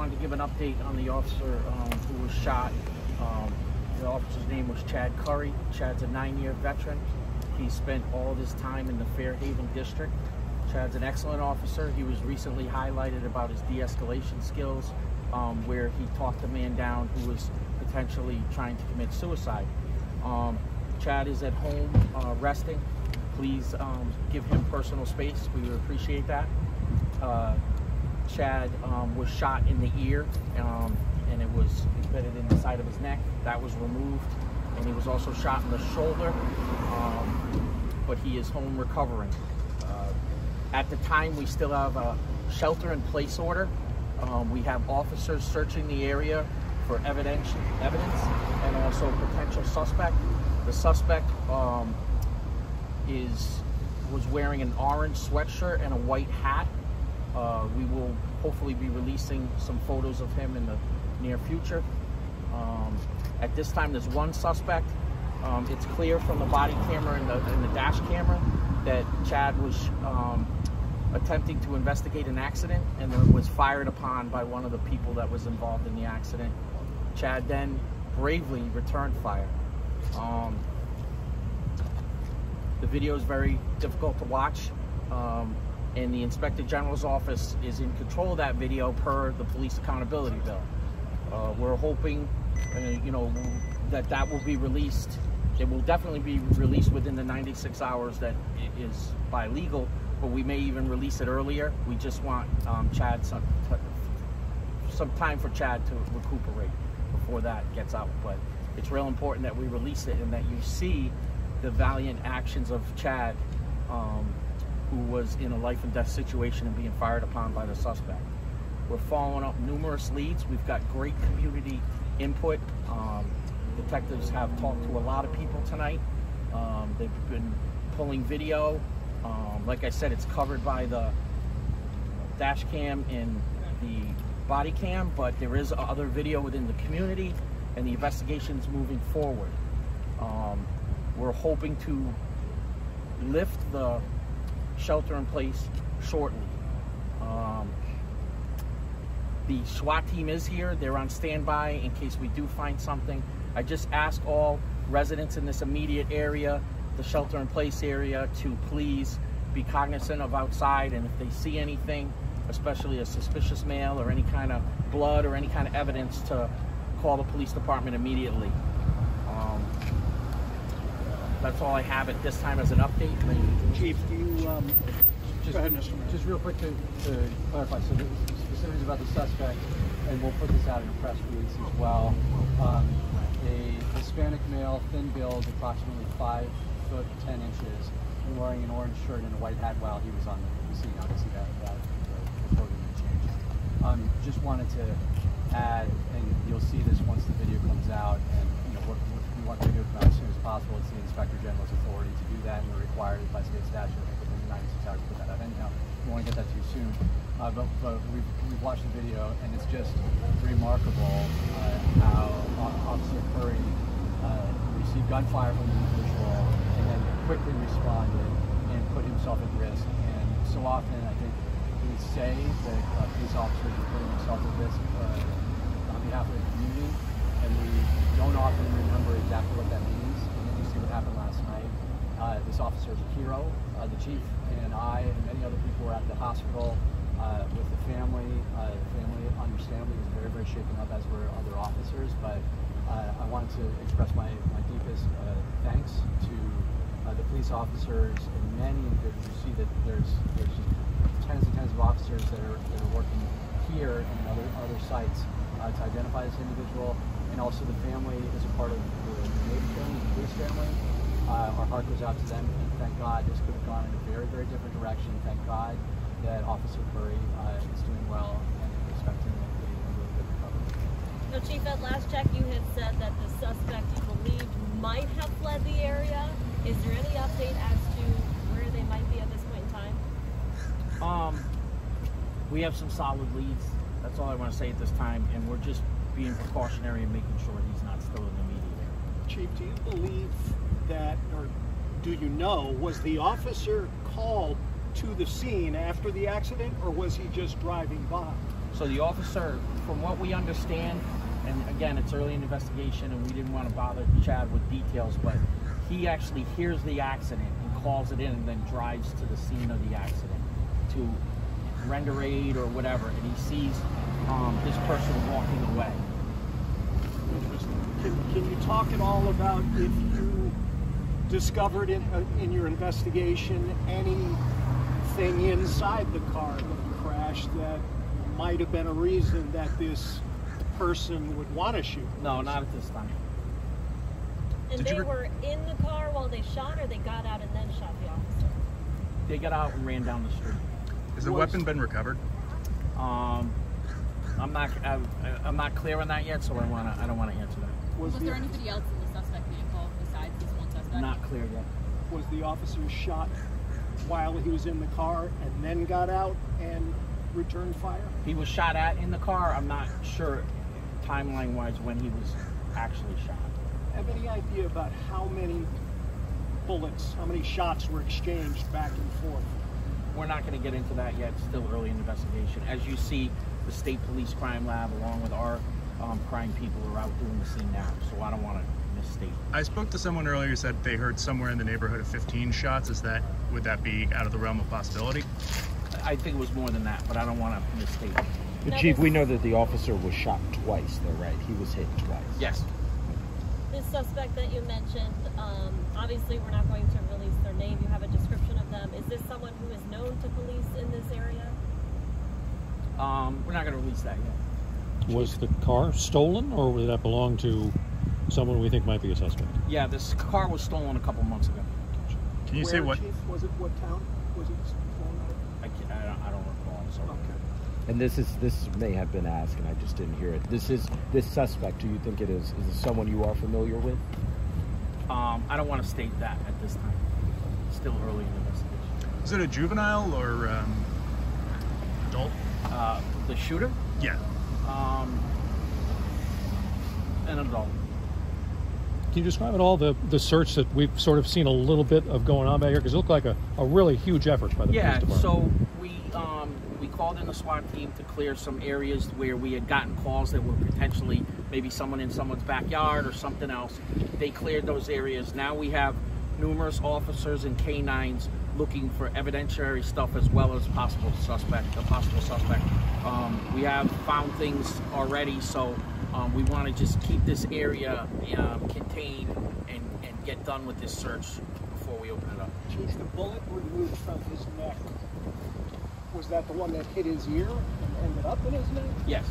wanted to give an update on the officer who was shot. The officer's name was Chad Curry. Chad's a 9-year veteran. He spent all of his time in the Fairhaven district. Chad's an excellent officer. He was recently highlighted about his de-escalation skills, where he talked a man down who was potentially trying to commit suicide. Chad is at home resting. Please give him personal space. We would appreciate that. Chad was shot in the ear, and it was embedded in the side of his neck. That was removed, and he was also shot in the shoulder, but he is home recovering. At the time, we still have a shelter-in-place order. We have officers searching the area for evidence and also potential suspect. The suspect was wearing an orange sweatshirt and a white hat. We will hopefully be releasing some photos of him in the near future. At this time, there's one suspect. It's clear from the body camera and the dash camera that Chad was attempting to investigate an accident and then was fired upon by one of the people that was involved in the accident. Chad then bravely returned fire. The video is very difficult to watch, and the Inspector General's office is in control of that video per the Police Accountability Bill. We're hoping, that will be released. It will definitely be released within the 96 hours that it is by legal, but we may even release it earlier. We just want Chad some time for Chad to recuperate before that gets out. But it's real important that we release it and that you see the valiant actions of Chad, who was in a life and death situation and being fired upon by the suspect. We're following up numerous leads. We've got great community input. Detectives have talked to a lot of people tonight. They've been pulling video. Like I said, it's covered by the dash cam and the body cam, but there is other video within the community, and the investigation's moving forward. We're hoping to lift the shelter in place shortly. The SWAT team is here. They're on standby in case we do find something. I just ask all residents in this immediate area, the shelter in place area, to please be cognizant of outside, and if they see anything, especially a suspicious male or any kind of blood or any kind of evidence, to call the police department immediately. That's all I have at this time as an update. Chief, do you go ahead, Mr. Mayor. Just real quick to clarify, so the specifics about the suspect, and we'll put this out in a press release as well. A Hispanic male, thin build, approximately 5 foot 10 inches, and wearing an orange shirt and a white hat while he was on the scene. Obviously, that reporting changed. Just wanted to add, and you'll see this once the video comes out, and we want the video to come out as soon as possible. It's the Inspector General's authority to do that, and we're required by state statute, I think, within 96 hours to put that out. Anyhow, we want to get that to you soon. But we've watched the video, and it's just remarkable how Officer Curry received gunfire from the individual and then quickly responded and put himself at risk. And so often, I think we say that police officers are putting themselves at risk on behalf of the community, and we don't often remember exactly what that means. And then you see what happened last night. This officer is a hero. The chief and I and many other people were at the hospital with the family. The family, understandably, is very, very shaken up, as were other officers. But I wanted to express my deepest thanks to the police officers and many individuals. You see that there's just tens and tens of officers that are working here and other sites to identify this individual, and also the family is a part of the Navy family, the police family. Our heart goes out to them, and thank God this could have gone in a very, very different direction. Thank God that Officer Curry is doing well and expecting a really good recovery. So, Chief, at last check, you had said that the suspect you believed might have fled the area. Is there any update as to where they might be at this point in time? We have some solid leads. That's all I want to say at this time, and we're just being precautionary and making sure he's not still in the immediate area. Chief, do you believe that, or do you know, was the officer called to the scene after the accident, or was he just driving by? So the officer, from what we understand, and again, it's early in the investigation and we didn't want to bother Chad with details, but he actually hears the accident and calls it in and then drives to the scene of the accident to render aid or whatever, and he sees this person walking away. Interesting. Can you talk at all about if you discovered in your investigation anything inside the car that crashed that might have been a reason that this person would want to shoot? No, not at this time. And they were in the car while they shot, or they got out and then shot the officer? They got out and ran down the street. Has the weapon been recovered? I'm not clear on that yet, so I don't want to answer that. Was there anybody else in the suspect vehicle besides this one suspect? Not clear yet. Was the officer shot while he was in the car and then got out and returned fire? He was shot at in the car. I'm not sure timeline-wise when he was actually shot. Have any idea about how many bullets, how many shots were exchanged back and forth? We're not going to get into that yet. It's still early in the investigation. As you see, the State Police Crime Lab, along with our crime people, are out doing the scene now, so I don't want to misstate. I spoke to someone earlier who said they heard somewhere in the neighborhood of 15 shots. Would that be out of the realm of possibility? I think it was more than that, but I don't want to misstate. Chief, we know that the officer was shot twice, though, right? He was hit twice. Yes. This suspect that you mentioned, obviously we're not going to release their name. You have a description of them. Is this someone who is known to police in this area? We're not going to release that yet. Was the car stolen, or did that belong to someone we think might be a suspect? Yeah, this car was stolen a couple months ago. Can you say what? Chief, was it what town was it stolen out of? I don't recall. I'm sorry. Okay. And this may have been asked, and I just didn't hear it. This suspect. Do you think it is? Is it someone you are familiar with? I don't want to state that at this time. It's still early in the investigation. Is it a juvenile or adult? The shooter? Yeah. An adult. Can you describe at all the search that we've sort of seen a little bit of going on back here? Because it looked like a really huge effort by the police department. So we called in the SWAT team to clear some areas where we had gotten calls that were potentially maybe someone in someone's backyard or something else. They cleared those areas. Now we have numerous officers and canines looking for evidentiary stuff as well as possible suspect. We have found things already, so we want to just keep this area contained and get done with this search before we open it up. Chief, the bullet removed from his neck, was that the one that hit his ear and ended up in his neck? Yes.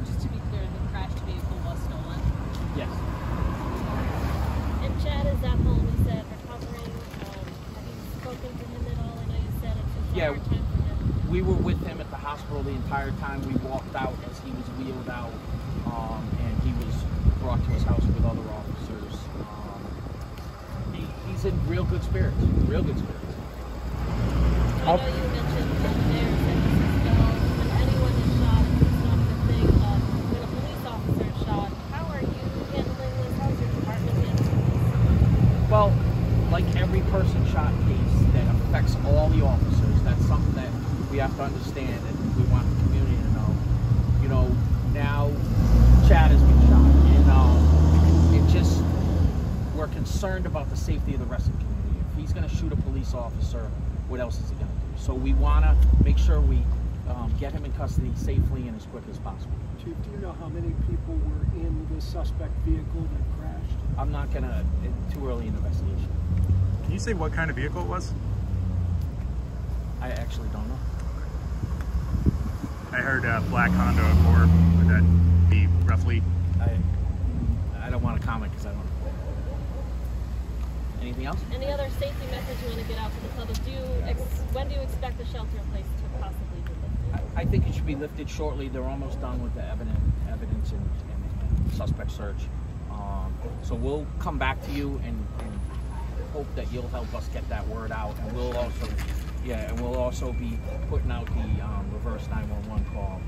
Just to be clear, the crashed vehicle was stolen. Yes. And Chad is at home, he said, recovering. Have you spoken to him at all? I know you said it's just a hard time for him. We were with him at the hospital the entire time. We walked out as he was wheeled out, and he was brought to his house with other officers. He's in real good spirits. Real good spirits. I know you mentioned that there's when anyone is shot, it's not a good thing. When a police officer is shot, how are you handling this? How's your department handling this? Well, like every person shot case that affects all the officers, that's something that we have to understand and we want the community to know. You know, now Chad has been shot, and it just, we're concerned about the safety of the rest of the community. If he's going to shoot a police officer, what else is he going to do? So we want to make sure we get him in custody safely and as quick as possible. Chief, do you know how many people were in the suspect vehicle that crashed? I'm not going to, too early in the investigation. Can you say what kind of vehicle it was? I actually don't know. I heard black Honda Accord. Would that be roughly? I don't want to comment because I don't know. Anything else? Any other safety message you want to get out to the public? When do you expect the shelter in place to possibly be lifted? I think it should be lifted shortly. They're almost done with the evidence and suspect search. So we'll come back to you and hope that you'll help us get that word out. And we'll also be putting out the reverse 911 call.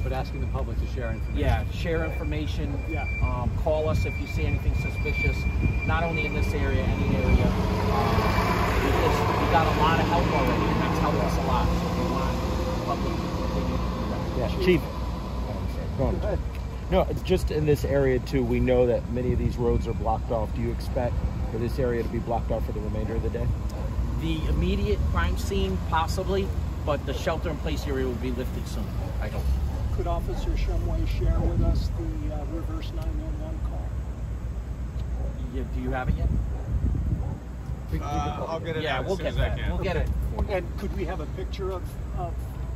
But asking the public to share information. Yeah, share information. Yeah. Call us if you see anything suspicious, not only in this area, any area. We got a lot of help already, and that's helped us a lot. So we want public opinion. Yeah, Chief. Go on. Go ahead. No, just in this area too, we know that many of these roads are blocked off. Do you expect for this area to be blocked off for the remainder of the day? The immediate crime scene, possibly, but the shelter-in-place area will be lifted soon, I hope. Could Officer Shumway share with us the reverse 911 call? Do you have it yet? I'll get it Yeah, out we'll as soon get as I that. can. We'll get it for you. And could we have a picture of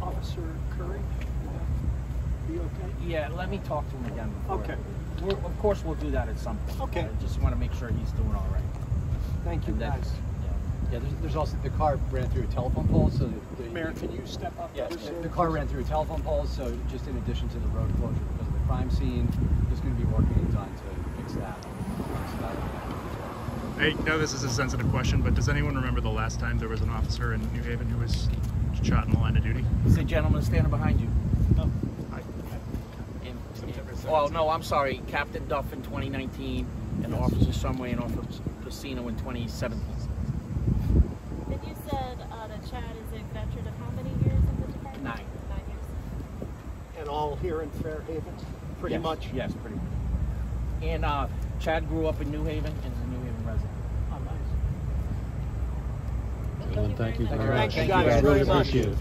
Officer Curry? Would that be okay? Yeah, let me talk to him again before. Okay. Of course, we'll do that at some point. Okay. I just want to make sure he's doing all right. Thank you, And guys. Yeah, there's also the car ran through a telephone pole, so Mayor, can you step up? Yes, there, sir? the car ran through a telephone pole, so just in addition to the road closure because of the crime scene, there's going to be work being done to fix that. So I know this is a sensitive question, but does anyone remember the last time there was an officer in New Haven who was shot in the line of duty? It's the gentleman standing behind you. No. Oh, no, I'm sorry. Captain Duff in 2019, and Officer Shumway and Officer Casino in 2017. And you said that Chad is a veteran of how many years in the department? 9. 9 years. And all here in Fairhaven? Pretty Yes, much? Yes, pretty much. And Chad grew up in New Haven and is a New Haven resident. Oh, nice. Gentlemen, thank you very very much. Thank you guys Really very much. appreciate it.